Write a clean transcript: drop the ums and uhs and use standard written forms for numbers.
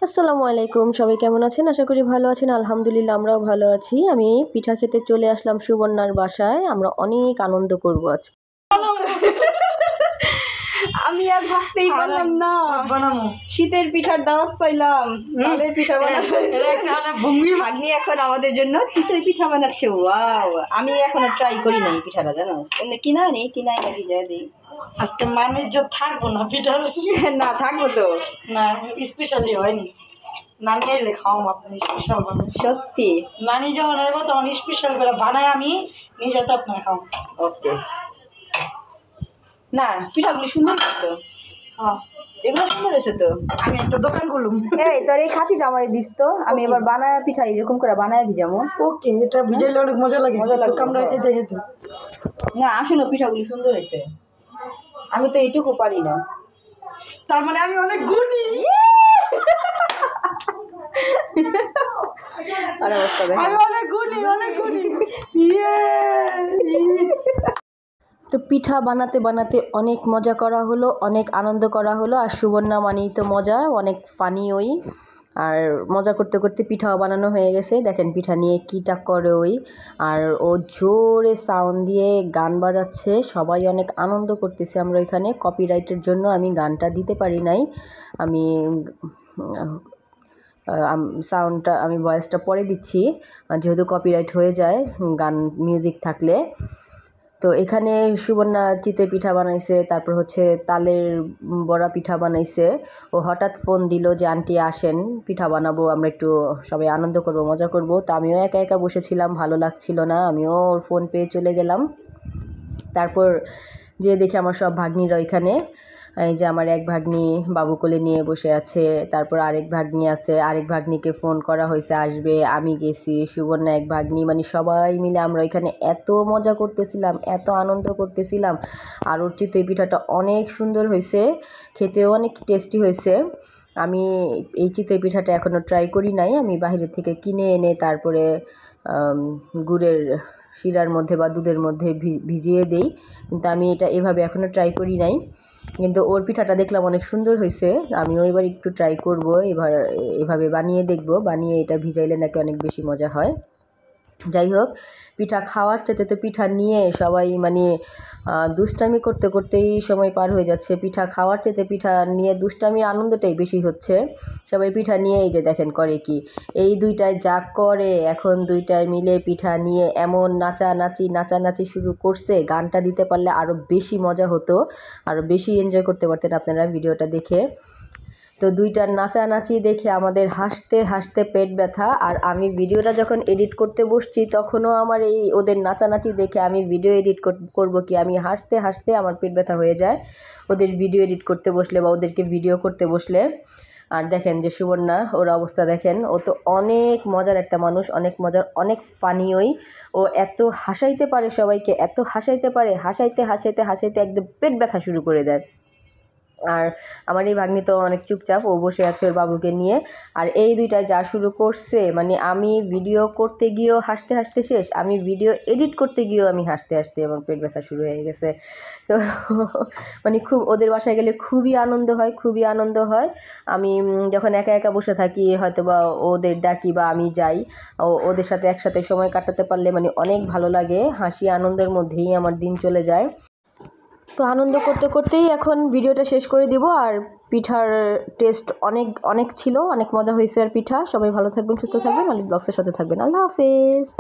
আসসালামু আলাইকুম, সবাই কেমন আছেন? আশা করি ভালো আছেন। আলহামদুলিল্লাহ আমরাও ভালো আছি। আমি পিঠা খেতে চলে আসলাম সুবর্ণার বাসায়। আমরা অনেক আনন্দ করব আজকে। আমি আর ভাবতেই পারলাম না, শীতের পিঠার দাওয়াত পাইলাম, তালের পিঠা বানাচ্ছে। ভাগ্নি এখন আমাদের জন্য চিতই পিঠা বানাচ্ছে। ওয়াও, আমি এখনো ট্রাই করি নাই পিঠাটা, জানো? এমনি কিনা নাকি যায় দিই। আজকে মানের থাকবো না পিঠা না থাকবো তো না, স্পেশালি হয়নি। নানি এলে খাওয়াম আপনি স্পেশাল বানাই। সত্যি নানি যখন আসবো তখন স্পেশাল করে বানাই আমি নিজে, তো আপনার খাওয়াম। ওকে। না পিঠাগুলি সুন্দর তো, হ্যাঁ এগুলো সুন্দর হয়েছে তো। আমি একটা দোকান করলাম। এই তোর এই খাঁচিটা আমারে দিস তো, আমি এবার বানায় পিঠা এরকম করে বানায় ভিজামো। ওকে, এটা ভিজাইলে অনেক মজা লাগে। আমরা খেতে খেতে না আসলে পিঠাগুলি সুন্দর হয়েছে। আমি তো এইটুকু পারি না, তার মানে আমি অনেক গুণী। আর অবস্থা দেখো, আমি অনেক গুণী। তো পিঠা বানাতে বানাতে অনেক মজা করা হলো, অনেক আনন্দ করা হলো। আর সুবর্ণা মানেই তো মজা, অনেক ফানি ওই। আর মজা করতে করতে পিঠাও বানানো হয়ে গেছে। দেখেন পিঠা নিয়ে কীটা করে ওই, আর ও জোরে সাউন্ড দিয়ে গান বাজাচ্ছে। সবাই অনেক আনন্দ করতেছে। আমরা এখানে কপিরাইটের জন্য আমি গানটা দিতে পারি নাই। আমি সাউন্ডটা, আমি ভয়েসটা পরে দিচ্ছি, যেহেতু কপিরাইট হয়ে যায় গান মিউজিক থাকলে। তো এখানে সুবর্ণা চিতই পিঠা বানাইছে, তারপর হচ্ছে তালের বড়া পিঠা বানাইছে। ও হঠাৎ ফোন দিল যে আন্টি আসেন, পিঠা বানাবো, আমরা একটু সবাই আনন্দ করব, মজা করব। তো আমিও একা একা বসেছিলাম, ভালো লাগছিল না, আমিও ওর ফোন পেয়ে চলে গেলাম। তারপর যে দেখি আমার সব ভাগ্নিরা ওইখানে, এই যে আমার এক ভাগ্নি বাবু কোলে নিয়ে বসে আছে, তারপর আরেক ভাগ্নি আছে, আরেক ভাগ্নিকে ফোন করা হয়েছে আসবে, আমি গেছি, সুবর্ণা এক ভাগ্নি, মানে সবাই মিলে আমরা ওইখানে এত মজা করতেছিলাম, এত আনন্দ করতেছিলাম। আর ওর চিতই পিঠাটা অনেক সুন্দর হয়েছে, খেতেও অনেক টেস্টি হয়েছে। আমি এই চিতই পিঠাটা এখনও ট্রাই করি নাই, আমি বাইরে থেকে কিনে এনে তারপরে গুড়ের শিরার মধ্যে বা দুধের মধ্যে ভিজিয়ে দেই, কিন্তু আমি এটা এভাবে এখনও ট্রাই করি নাই। কিন্তু ওর পিঠাটা দেখলাম অনেক সুন্দর হয়েছে, আমিও এবার একটু ট্রাই করব, এভাবে বানিয়ে দেখব, বানিয়ে এটা ভিজাইলে নাকি অনেক বেশি মজা হয়। যাই হোক, পিঠা খাওয়ার চাইতে তো পিঠা নিয়ে সবাই মানে দুষ্টামি করতে করতেই সময় পার হয়ে যাচ্ছে। পিঠা খাওয়ার চাইতে পিঠা নিয়ে দুষ্টামির আনন্দটাই বেশি হচ্ছে। সবাই পিঠা নিয়ে এই যে দেখেন করে কি, এই দুইটায় যা করে, এখন দুইটায় মিলে পিঠা নিয়ে এমন নাচানাচি শুরু করছে। গানটা দিতে পারলে আরও বেশি মজা হতো, আরও বেশি এনজয় করতে পারতেন আপনারা ভিডিওটা দেখে। তো দুইটার নাচানাচি দেখে আমাদের হাসতে হাসতে পেট ব্যথা। আর আমি ভিডিওটা যখন এডিট করতে বসছি তখনও আমার এই ওদের নাচানাচি দেখে আমি ভিডিও এডিট করব কি, আমি হাসতে হাসতে আমার পেট ব্যথা হয়ে যায় ওদের ভিডিও এডিট করতে বসলে বা ওদেরকে ভিডিও করতে বসলে। আর দেখেন যে সুবর্ণা, ওর অবস্থা দেখেন, ও তো অনেক মজার একটা মানুষ, অনেক মজার, অনেক ফানি ওই। ও এত হাসাইতে পারে সবাইকে, এত হাসাইতে পারে, হাসাইতে হাসাইতে হাসাইতে একদম পেট ব্যথা শুরু করে দেয়। আর আমার এই ভাগ্নি তো অনেক চুপচাপ, ও বসে আছে ওর বাবুকে নিয়ে। আর এই দুইটায় যা শুরু করছে, মানে আমি ভিডিও করতে গিয়েও হাসতে হাসতে শেষ, আমি ভিডিও এডিট করতে গিয়েও আমি হাসতে হাসতে আমার পেট ব্যথা শুরু হয়ে গেছে। তো মানে খুব, ওদের বাসায় গেলে খুবই আনন্দ হয়, খুবই আনন্দ হয়। আমি যখন একা একা বসে থাকি হয়তো বা ওদের ডাকি বা আমি যাই, ওদের সাথে একসাথে সময় কাটাতে পারলে মানে অনেক ভালো লাগে, হাসি আনন্দের মধ্যেই আমার দিন চলে যায়। তো আনন্দ করতে করতেই এখন ভিডিওটা শেষ করে দিব। আর পিঠার টেস্ট অনেক অনেক ছিল, অনেক মজা হয়েছে। আর পিঠা, সবাই ভালো থাকবেন, সুস্থ থাকবেন, মালিক ব্লগসের সাথে থাকবেন। আল্লাহ হাফেজ।